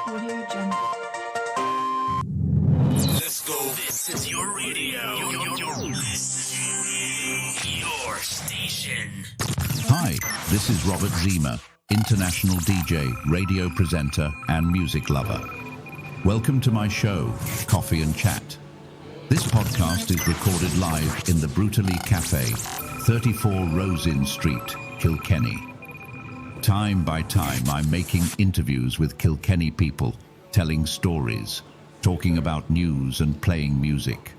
Let's go. This is your radio. Your station. Hi, this is Robert Zima, international DJ, radio presenter, and music lover. Welcome to my show, Coffee and Chat. This podcast is recorded live in the Brewtaly Cafe, 34 Rosin Street, Kilkenny. Time by time, I'm making interviews with Kilkenny people, telling stories, talking about news and playing music.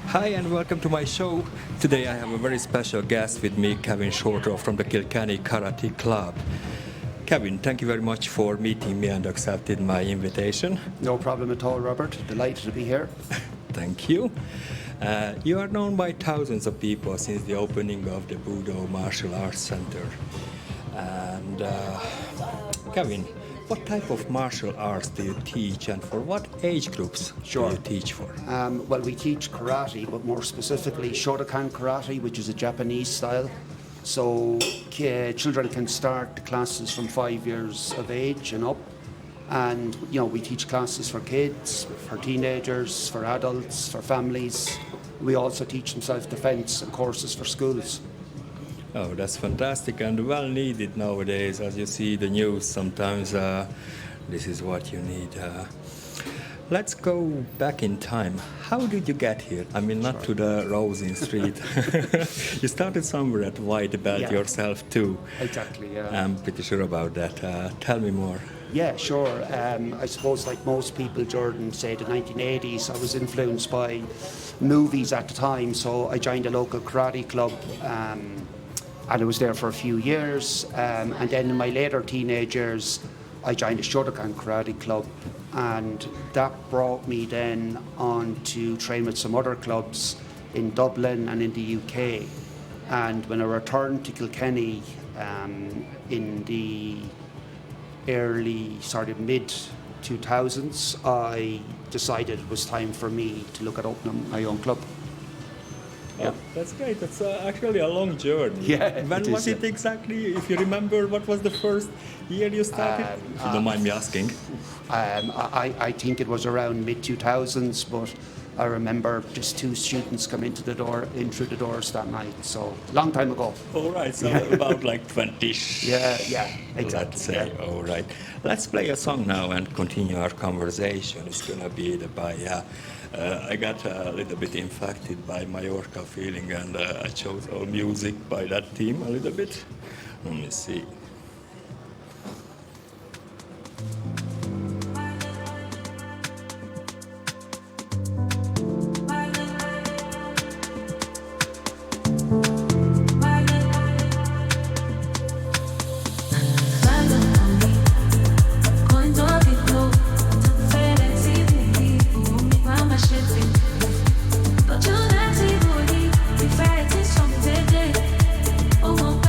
Hi and welcome to my show. Today I have a very special guest with me, Kevin Shortall from the Kilkenny Karate Club. Kevin, thank you very much for meeting me and accepting my invitation. No problem at all, Robert. Delighted to be here. Thank you. You are known by thousands of people since the opening of the Budo Martial Arts Center. And Kevin, what type of martial arts do you teach and for what age groups do you teach for? Well, we teach karate, but more specifically Shotokan Karate, which is a Japanese style. So children can start the classes from 5 years of age and up. And, you know, we teach classes for kids, for teenagers, for adults, for families. We also teach them self-defense and courses for schools. Oh, that's fantastic and well needed nowadays. As you see the news, sometimes this is what you need. Let's go back in time. How did you get here? I mean, not to the Rosin Street. You started somewhere at white belt yourself too. Exactly, yeah. I'm pretty sure about that. Tell me more. Yeah, sure. I suppose like most people during, say, the 1980s, I was influenced by movies at the time. So I joined a local karate club and I was there for a few years. And then in my later teenage years, I joined a Shotokan Karate Club. And that brought me then on to train with some other clubs in Dublin and in the UK. And when I returned to Kilkenny in the early, mid-2000s, I decided it was time for me to look at opening my own club. Yeah, that's great. That's actually a long journey. Yeah. When was it exactly? If you remember, what was the first year you started? If you don't mind me asking. I think it was around mid-2000s, but I remember just 2 students come in through the doors that night. So long time ago. All right, so about like 20-ish. Yeah, exactly. Let's say. Yeah. All right. Let's play a song now and continue our conversation. It's gonna be I got a little bit infected by Mallorca feeling, and I chose all music by that team a little bit. Let me see. Oh,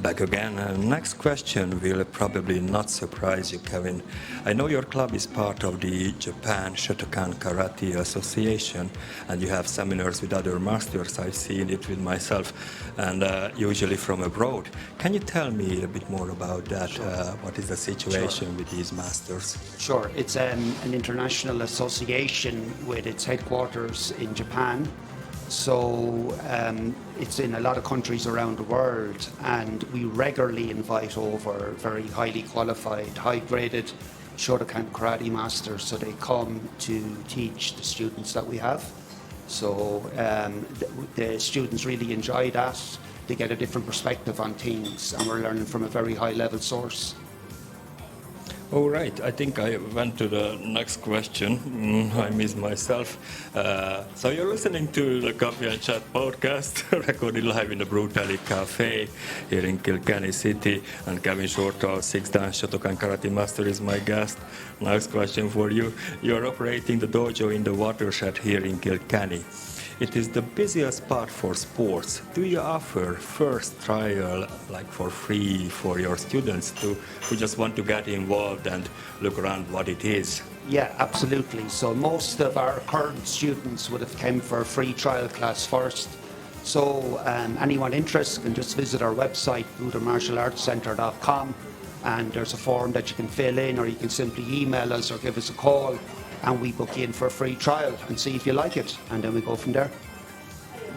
Back again. Next question will probably not surprise you, Kevin. I know your club is part of the Japan Shotokan Karate Association, and you have seminars with other masters. I've seen it with myself, and usually from abroad. Can you tell me a bit more about that? Sure. What is the situation with these masters? Sure, it's an international association with its headquarters in Japan. So it's in a lot of countries around the world, and we regularly invite over very highly qualified, high-graded Shotokan Karate Masters, so they come to teach the students that we have. So the students really enjoy that. They get a different perspective on things, and we're learning from a very high-level source. All right, I think I went to the next question. I missed myself. So you're listening to the Coffee and Chat podcast, recorded live in the Brewtaly Cafe here in Kilkenny City. And Kevin Shortall, 6-dan Shotokan Karate Master, is my guest. Next question for you. You're operating the dojo in the watershed here in Kilkenny. It is the busiest spot for sports. Do you offer first trial, like for free, for your students who just want to get involved and look around what it is? Yeah, absolutely. So most of our current students would have come for a free trial class first. So anyone interested can just visit our website, buddhamartialartscenter.com, and there's a form that you can fill in, or you can simply email us or give us a call, and we book you in for a free trial and see if you like it, and then we go from there.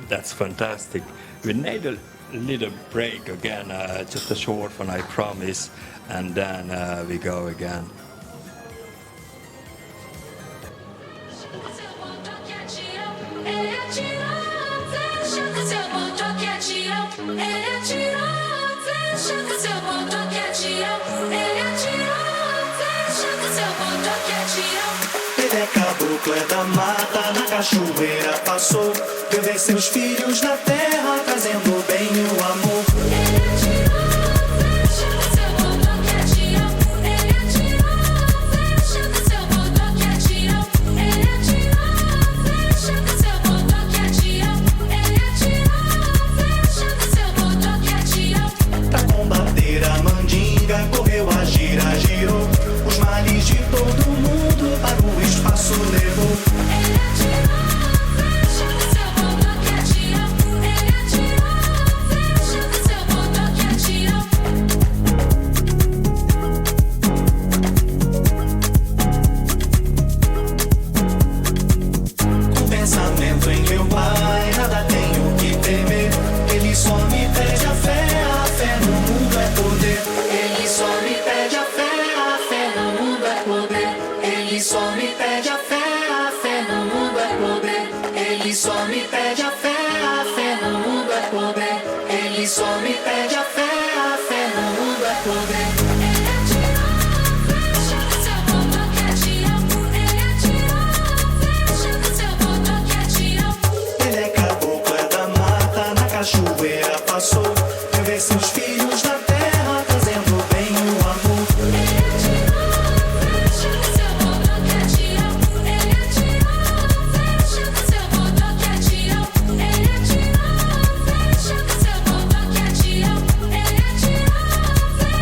That's fantastic. We need a little break again, just a short one, I promise, and then we go again. Ele é caboclo, é da mata, na cachoeira passou. Teve seus filhos na terra, trazendo o bem e o amor. Ele é tirou, chama seu botão que é tirou. Ele é tirou, chama seu botão que é tirou. Ele é tirou, chama seu botão que é tirou. Ele é tirou, chama seu botão que é tirou. Pra combater a mandinga, correu a gira, girou. Os males de todo mundo para o espaço levou. Ele atirou, chama seu botão que atirou. Ele atirou, chama seu botão que atirou. Com pensamento em meu pai, nada tenho que temer. Ele só me pede a fé no mundo é poder. Ele só me pede a fé no mundo é poder. Ele só me pede a fé no mundo é poder. Ele só me pede a fé no mundo é poder. Ele só me pede a fé no mundo é poder. Ele atirou, chama seu botão que atirou. Ele atirou, chama seu botão que atirou. Ele é caboclo, é da mata, na cachoeira passou. Teve seus filhos na terra, trazendo o bem e o amor. Ele atirou, chama seu botão que atirou. Ele atirou, chama seu botão que atirou. Ele atirou, chama seu botão que atirou. Ele atirou,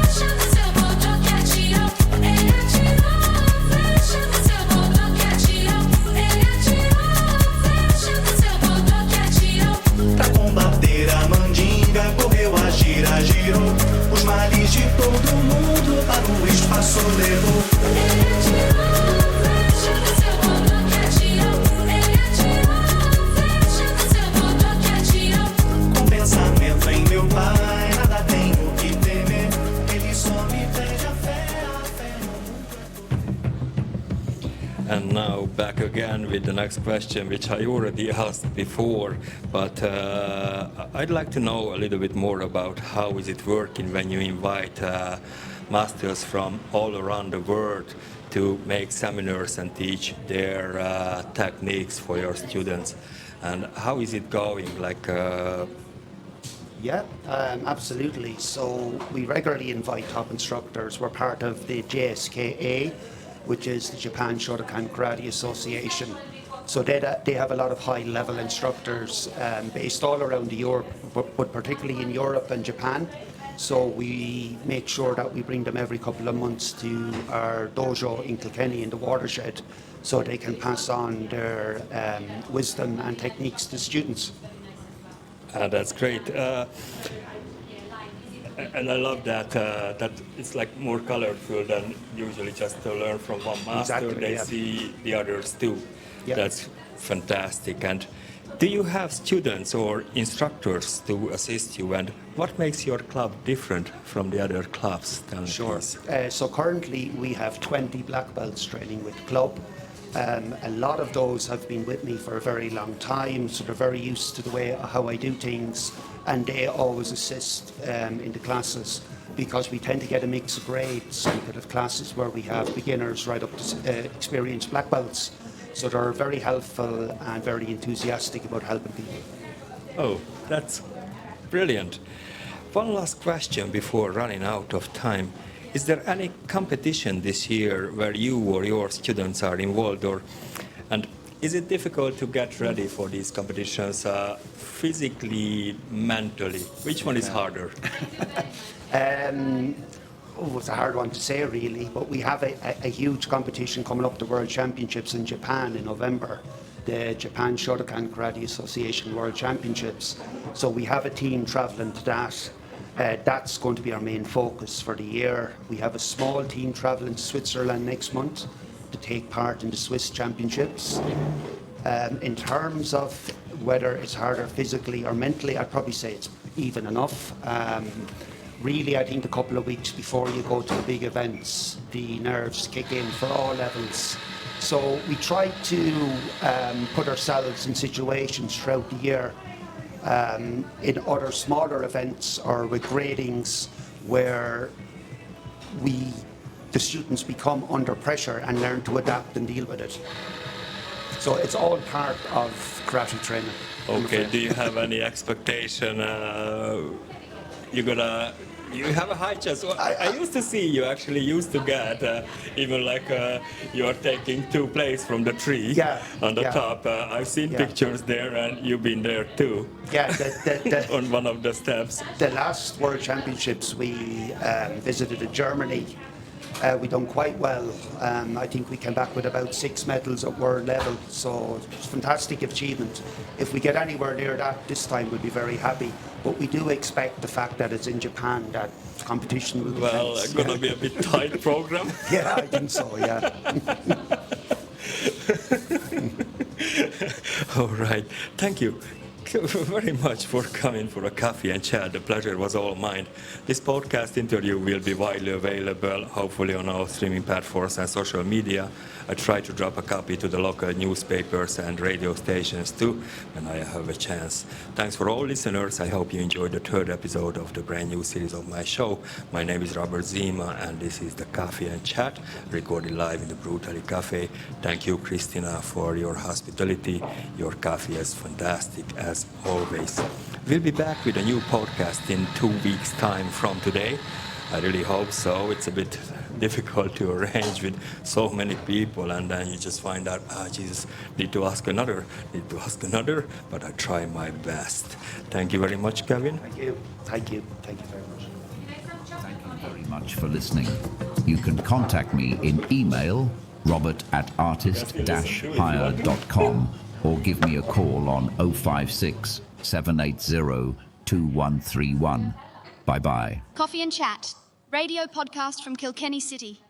chama seu botão que atirou. Ele atirou, chama seu botão que atirou. Ele atirou, chama seu botão que atirou. Pra combater a mandinga, correu a gira, girou. Os males de todo mundo para o espaço levou. Ele atirou, chama seu botão que atirou. Ele atirou, chama seu botão que atirou. Com pensamento em meu pai, nada tenho que temer. Ele só me pede a fé no mundo. And now back again with the next question, which I already asked before, but I'd like to know a little bit more about how is it working when you invite masters from all around the world to make seminars and teach their techniques for your students, and how is it going? Yeah, absolutely. So we regularly invite top instructors. We're part of the JSKA, which is the Japan Shotokan Karate Association. So they have a lot of high-level instructors based all around Europe, but particularly in Europe and Japan. So we make sure that we bring them every couple of months to our dojo in Kilkenny in the watershed, so they can pass on their wisdom and techniques to students. That's great. And I love that it's like more colorful than usually just to learn from one master. Exactly, They yeah. see the others too. Yeah. That's fantastic. And do you have students or instructors to assist you? And what makes your club different from the other clubs? Tell me, please. So currently we have 20 black belts training with the club. A lot of those have been with me for a very long time, so they're very used to the way how I do things, and they always assist in the classes, because we tend to get a mix of grades. We could have classes where we have beginners right up to experienced black belts, so they're very helpful and very enthusiastic about helping people. Oh, that's brilliant. One last question before running out of time. Is there any competition this year where you or your students are involved, and is it difficult to get ready for these competitions physically, mentally? Which one is harder? It's a hard one to say, really, but we have a huge competition coming up, the World Championships in Japan in November, the Japan Shotokan Karate Association World Championships. So we have a team travelling to that. That's going to be our main focus for the year. We have a small team travelling to Switzerland next month to take part in the Swiss Championships. In terms of whether it's harder physically or mentally, I'd probably say it's even enough. Really, I think a couple of weeks before you go to the big events, the nerves kick in for all levels. So we try to put ourselves in situations throughout the year in other smaller events or with gradings where the students become under pressure and learn to adapt and deal with it. So it's all part of karate training. Okay, do you have any expectation? You have a high chance. Well, I used to see you actually used to get even like you are taking 2 plates from the tree on the top. I've seen pictures there, and you've been there too. Yeah, on one of the steps. The last World Championships we visited in Germany. We done quite well. I think we came back with about 6 medals at world level, so it's a fantastic achievement. If we get anywhere near that this time, we'll be very happy. But we do expect the fact that it's in Japan that competition will be it's going to be a bit tight program. Yeah, I think so, yeah. All right, thank you very much for coming for a coffee and chat. The pleasure was all mine. This podcast interview will be widely available, hopefully on all streaming platforms and social media. I try to drop a copy to the local newspapers and radio stations too when I have a chance. Thanks for all listeners. I hope you enjoyed the 3rd episode of the brand new series of my show. My name is Robert Zima, and this is the Coffee and Chat, recorded live in the Brewtaly Cafe. Thank you, Christina, for your hospitality. Your coffee is fantastic as always. We'll be back with a new podcast in 2 weeks' time from today. I really hope so. It's a bit difficult to arrange with so many people, and then you just find out, Jesus, need to ask another, but I try my best. Thank you very much, Kevin. Thank you very much. Thank you very much for listening. You can contact me in email, robert@artist-hire.com, or give me a call on 056 780 2131. Bye-bye. Coffee and Chat, radio podcast from Kilkenny City.